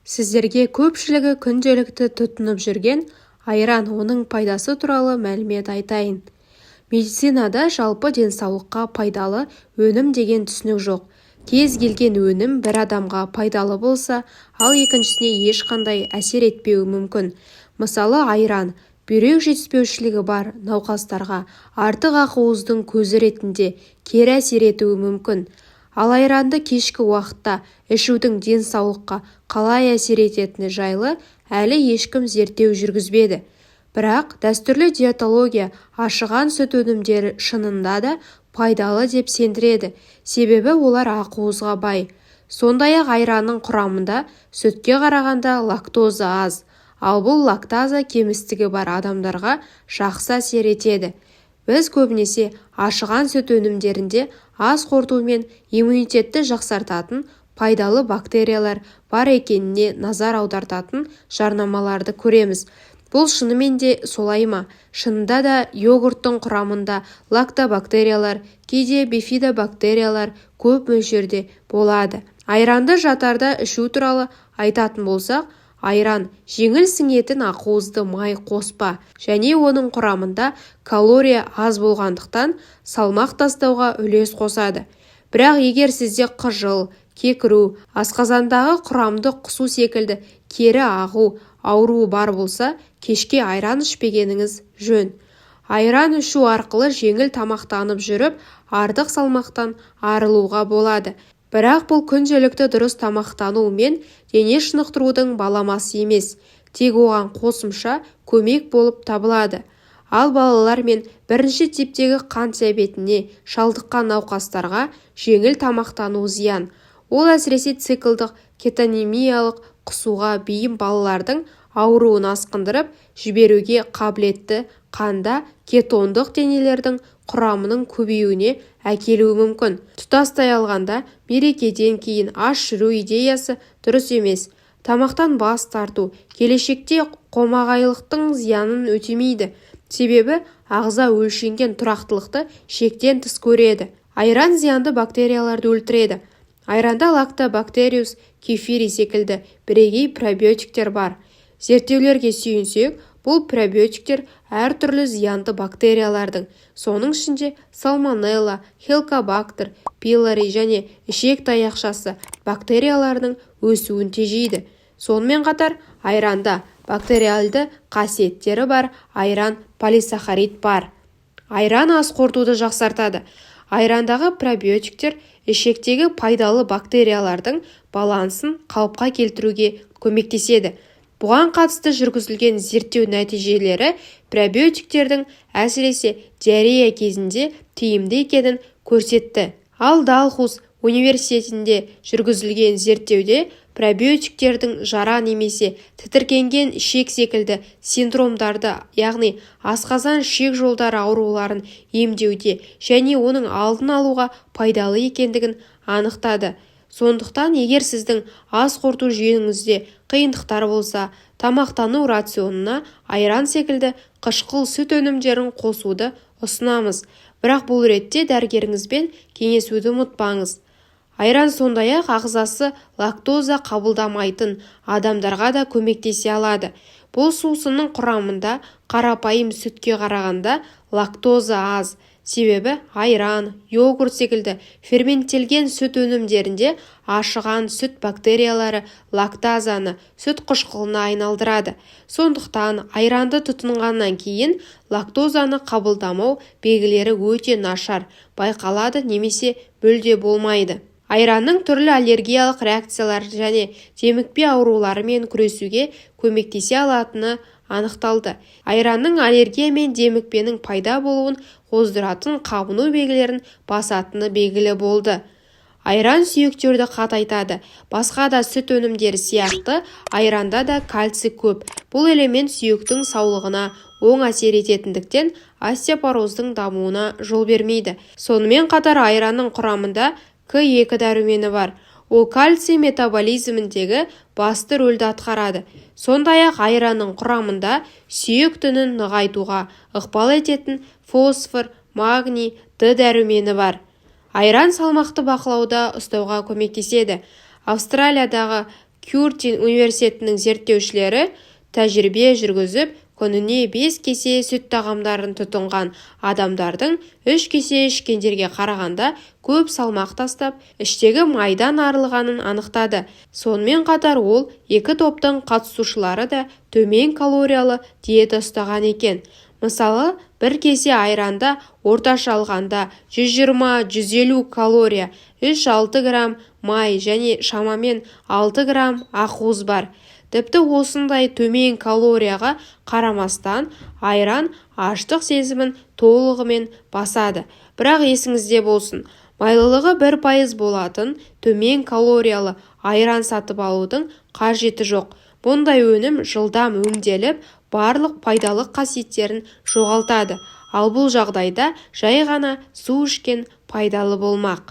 Сіздерге көпшілігі күнделікті тұтынып жүрген айран, оның пайдасы туралы мәлімет айтайын. Медицинада жалпы денсаулыққа пайдалы өнім деген түсінік жоқ. Кез келген өнім бір адамға пайдалы болса, ал екіншісіне ешқандай әсер етпеуі мүмкін. Мысалы, айран бүйрек жетіспеушілігі бар науқастарға артық ақуыздың көзі ретінде кері әсер етуі мүмкін. Ал айранды кешкі уақытта ішудің денсаулыққа қалай әсер ететіні жайлы әлі ешкім зерттеу жүргізбеді. Бірақ дәстүрлі диетология ашыған сүт өнімдері шынында да пайдалы деп сендіреді, себебі олар ақуызға бай. Сондай-ақ айранның құрамында сүтке қарағанда лактоза аз, ал бұл лактаза кемістігі бар адамдарға жақсы әсер етеді. Біз көбінесе ашыған сүт өнімдерінде ас қорытумен иммунитетті жақсартатын пайдалы бактериялар бар екеніне назар аудартатын жарнамаларды көреміз. Бұл шынымен де солай ма? Шынында да йогурттың құрамында лактобактериялар, кейде бифидобактериялар көп мөлшерде болады. Айранды жатарда ішу туралы айтатын болсақ, айран жеңіл сіңетін ақуызды май қоспа және оның құрамында калория аз болғандықтан салмақ тастауға үлес қосады. Бірақ егер сізде қыжыл, кекіру, асқазандағы құрамды құсу секілді кері ағу ауруы бар болса, кешке айран ішпегеніңіз жөн. Айран ішу арқылы жеңіл тамақтанып жүріп, артық салмақтан арылуға болады. Бірақ бұл күнделікті дұрыс тамақтану мен дене шынықтырудың баламасы емес, тек оған қосымша көмек болып табылады. Ал балалар мен бірінші типтегі қант диабетіне шалдыққан науқастарға жеңіл тамақтану зиян. Ол әсіресе циклдық кетонемиялық құсуға бейім балалардың ауруын асқындырып жіберуге қабілетті қанда кетондық денелердің құрамының көбеюіне әкелуі мүмкін. Тұтастай алғанда, мерекеден кейін аш жүру идеясы дұрыс емес. Тамақтан бас тарту келешекте қомағайлықтың зиянын өтемейді. Себебі ағза өлшенген тұрақтылықты шектен тыс көреді. Айран зиянды бактерияларды өлтіреді. Айранда лактобактериус кефири секілді бірегей пробиотиктер бар. Зерттеулерге сүйенсек, бұл пробиотиктер әртүрлі зиянды бактериялардың, соның ішінде сальмонелла, хеликобактер, пилори және ішек таяқшасы бактерияларының өсуін тежейді. Сонымен қатар, айранда бактериалды қасиеттері бар айран полисахарид бар. Айран ас қорытуды жақсартады. Айрандағы пробиотиктер ішектегі пайдалы бактериялардың балансын қалыпқа келтіруге көмектеседі. Бұған қатысты жүргізілген зерттеу нәтижелері пробиотиктердің әсіресе диарея кезінде тиімді екенін көрсетті. Ал Далхус университетінде жүргізілген зерттеуде пробиотиктердің жара немесе тітіркенген ішек секілді синдромдарды, яғни асқазан ішек жолдары ауруларын емдеуде және оның алдын алуға пайдалы екендігін анықтады. Сондықтан, егер сіздің ас қорыту жүйеңізде қиындықтар болса, тамақтану рационына айран секілді қышқыл сүт өнімдерін қосуды ұсынамыз. Бірақ бұл ретте дәрігеріңізбен кеңесуді ұмытпаңыз. Айран сондай-ақ ағзасы лактоза қабылдамайтын адамдарға да көмектесе алады. Бұл сусынның құрамында қарапайым сүтке қарағанда лактоза аз. Себебі айран, йогурт секілді ферменттелген сүт өнімдерінде ашыған сүт бактериялары лактазаны сүт қышқылына айналдырады. Сондықтан айранды тұтынғаннан кейін лактозаны қабылдамау белгілері өте нашар байқалады немесе мүлде болмайды. Айранның түрлі аллергиялық реакциялар және демікпе ауруларымен күресуге көмектесе алатыны анықталды. Айранның аллергия мен демікпенің пайда болуын қоздыратын қабыну белгілерін басатыны белгілі болды. Айран сүйектерді қатайтады. Басқа да сүт өнімдері сияқты айранда да кальций көп. Бұл элемент сүйектің саулығына оң әсер ететіндіктен остеопороздың дамуына жол бермейді. Сонымен қатар айранның құрамында К2 дәрумені бар. Ол кальций метаболизміндегі басты рөлді атқарады. Сондай-ақ айранның құрамында сүйек тінін нығайтуға ықпал ететін фосфор, магний, Д дәрумені бар. Айран салмақты бақылауда ұстауға көмектеседі. Австралиядағы Кюртин университетінің зерттеушілері тәжірибе жүргізіп, күніне 5 кесе сүт тағамдарын тұтынған адамдардың 3 кесе ішкендерге қарағанда көп салмақ тастап, іштегі майдан арылғанын анықтады. Сонымен қатар ол екі топтың қатысушылары да төмен калориялы диета ұстаған екен. Мысалы, бір кесе айранда орташа алғанда 120-150 калория, 3-6 грамм май және шамамен 6 грамм ақуыз бар. Тіпті осындай төмен калорияға қарамастан, айран аштық сезімін толығымен басады. Бірақ есіңізде болсын, майлылығы 1% болатын төмен калориялы айран сатып алудың қажеті жоқ. Бұндай өнім жылдам өңделіп, барлық пайдалы қасиеттерін жоғалтады. Ал бұл жағдайда жай ғана су ішкен пайдалы болмақ.